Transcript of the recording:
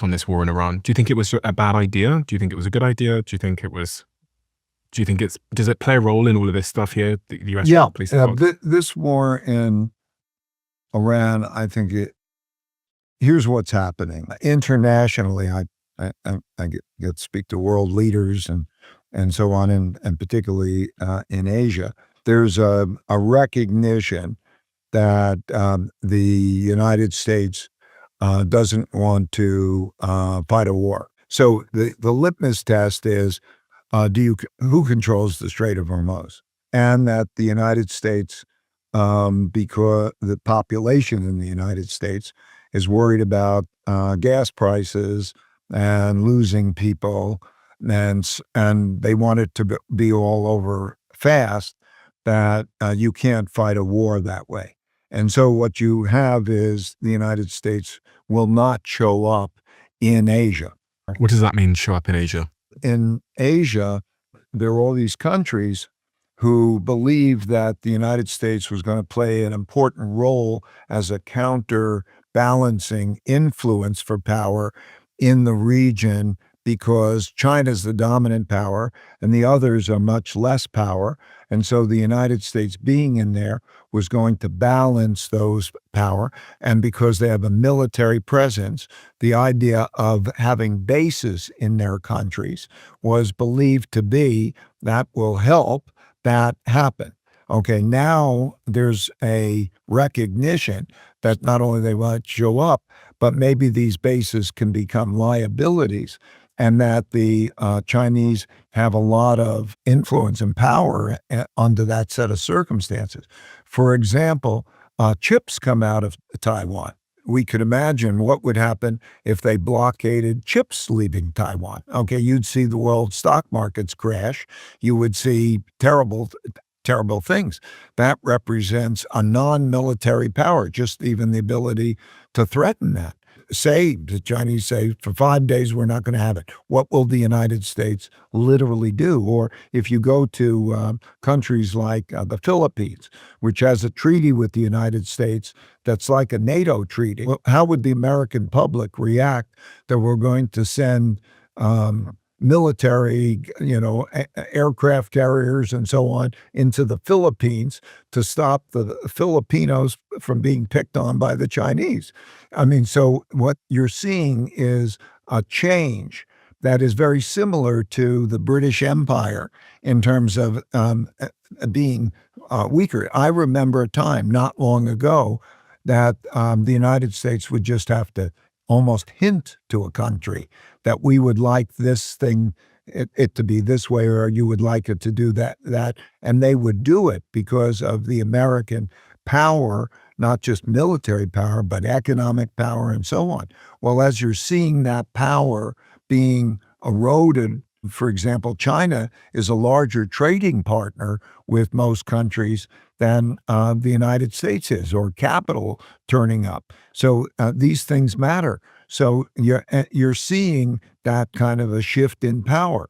on this war in Iran? Do you think it was a bad idea? Do you think it was a good idea? Do you think does it play a role in all of this stuff here? The US Yeah, police involved? this war in Iran, I think here's what's happening internationally. I get to speak to world leaders and so on, and particularly in Asia. There's a recognition that the United States doesn't want to fight a war. So the litmus test is who controls the Strait of Hormuz, and that the United States, because the population in the United States is worried about gas prices and losing people, and they want it to be all over fast. That you can't fight a war that way. And so what you have is the United States will not show up in Asia. What does that mean, show up in Asia? In Asia, there are all these countries who believe that the United States was going to play an important role as a counterbalancing influence for power in the region, because China's the dominant power and the others are much less power. And so the United States being in there was going to balance those power. And because they have a military presence, the idea of having bases in their countries was believed to be that will help that happen. Okay, now there's a recognition that not only they want to show up, but maybe these bases can become liabilities, and that the Chinese have a lot of influence and power under that set of circumstances. For example, chips come out of Taiwan. We could imagine what would happen if they blockaded chips leaving Taiwan. Okay, you'd see the world stock markets crash. You would see terrible things. That represents a non-military power, just even the ability to threaten that. Say, the Chinese say, for 5 days, we're not going to have it. What will the United States literally do? Or if you go to countries like the Philippines, which has a treaty with the United States that's like a NATO treaty, well, how would the American public react that we're going to send military, aircraft carriers and so on into the Philippines to stop the Filipinos from being picked on by the Chinese? I mean, so what you're seeing is a change that is very similar to the British Empire in terms of being weaker. I remember a time not long ago that the United States would just have to almost hint to a country that we would like this thing, it to be this way, or you would like it to do that, and they would do it because of the American power, not just military power, but economic power and so on. Well, as you're seeing that power being eroded, for example, China is a larger trading partner with most countries than the United States is, or capital turning up. So these things matter. So you're seeing that kind of a shift in power.